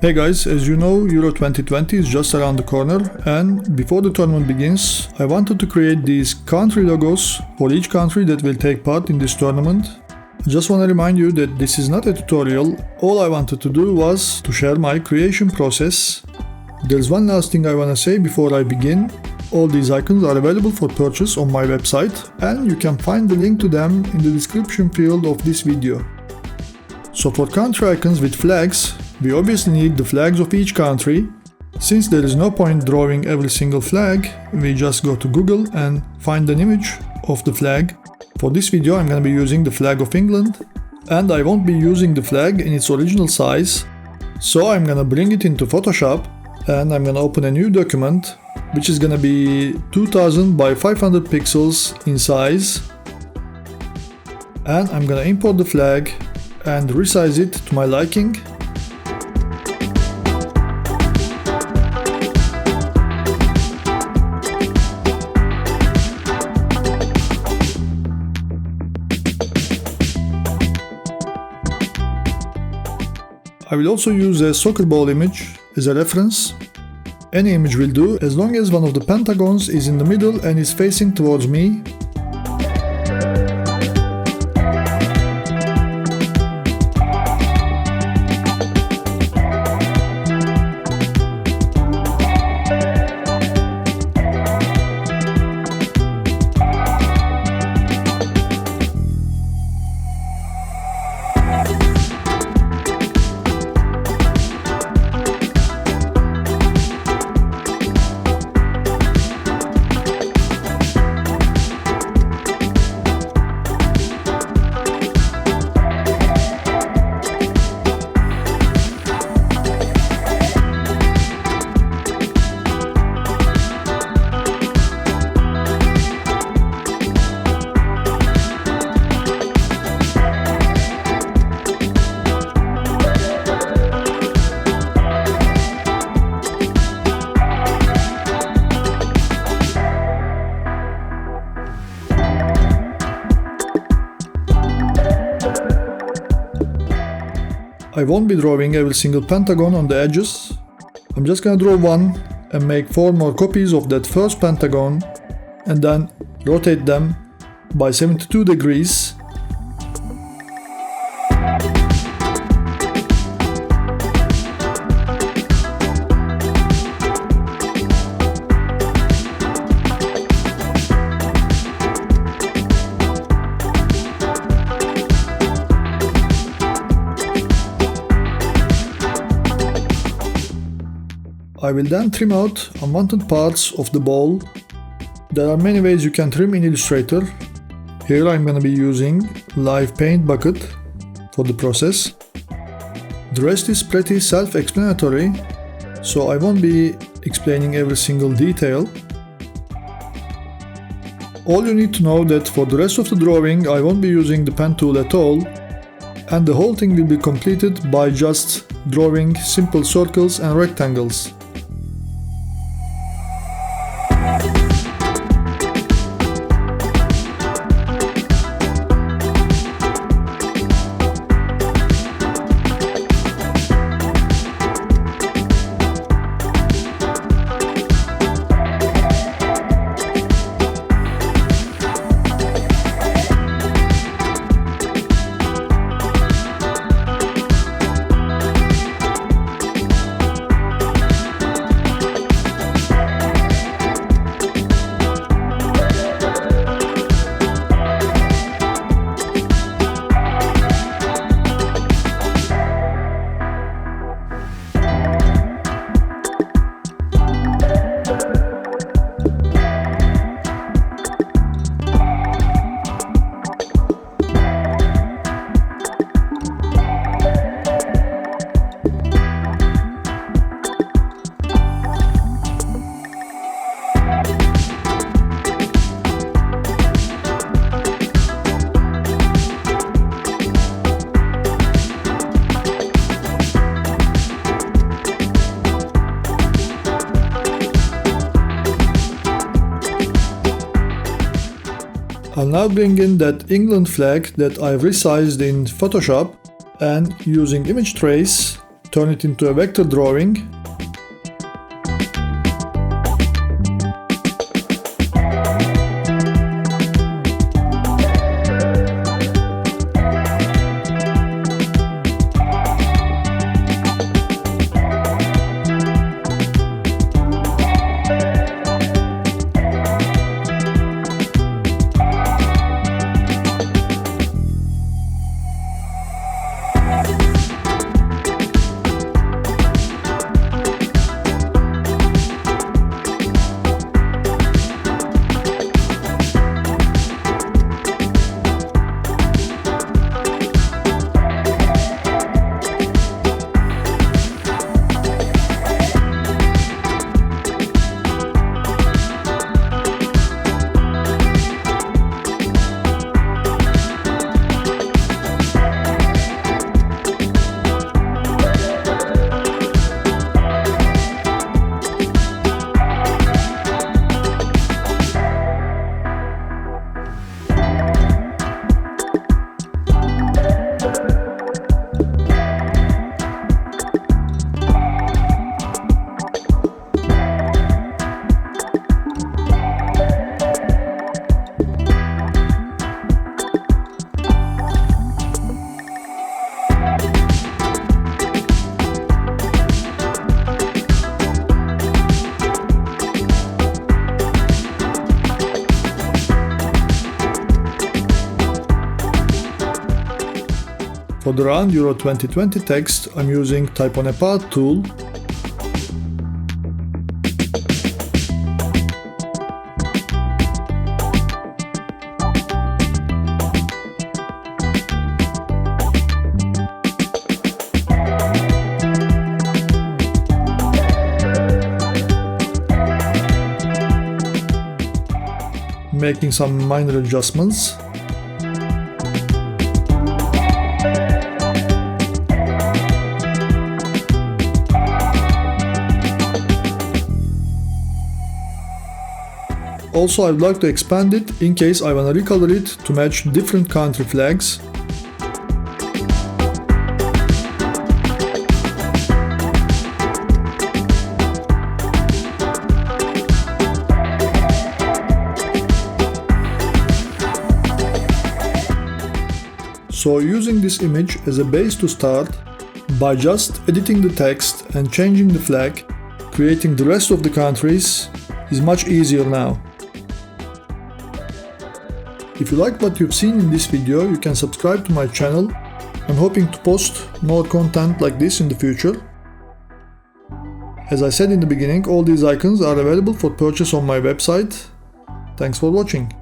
Hey guys, as you know, Euro 2020 is just around the corner, and before the tournament begins, I wanted to create these country logos for each country that will take part in this tournament. I just want to remind you that this is not a tutorial. All I wanted to do was to share my creation process. There's one last thing I want to say before I begin. All these icons are available for purchase on my website, and you can find the link to them in the description field of this video. So for country icons with flags, we obviously need the flags of each country. Since there is no point drawing every single flag, we just go to Google and find an image of the flag. For this video I'm going to be using the flag of England, and I won't be using the flag in its original size. So I'm going to bring it into Photoshop and I'm going to open a new document which is going to be 2000 by 500 pixels in size. And I'm going to import the flag and resize it to my liking. I will also use a soccer ball image as a reference. Any image will do as long as one of the pentagons is in the middle and is facing towards me. I won't be drawing every single pentagon on the edges. I'm just gonna draw one and make 4 more copies of that first pentagon and then rotate them by 72 degrees. I will then trim out unwanted parts of the ball. There are many ways you can trim in Illustrator. Here I'm going to be using live paint bucket for the process. The rest is pretty self-explanatory, so I won't be explaining every single detail. All you need to know that for the rest of the drawing I won't be using the pen tool at all, and the whole thing will be completed by just drawing simple circles and rectangles. I'll now bring in that England flag that I've resized in Photoshop, and using image trace, turn it into a vector drawing, For the round Euro 2020 text, I'm using Type on a Path tool. Making some minor adjustments. Also, I'd like to expand it in case I wanna recolor it to match different country flags. So using this image as a base to start, by just editing the text and changing the flag, creating the rest of the countries is much easier now. If you like what you've seen in this video, you can subscribe to my channel. I'm hoping to post more content like this in the future. As I said in the beginning, all these icons are available for purchase on my website. Thanks for watching.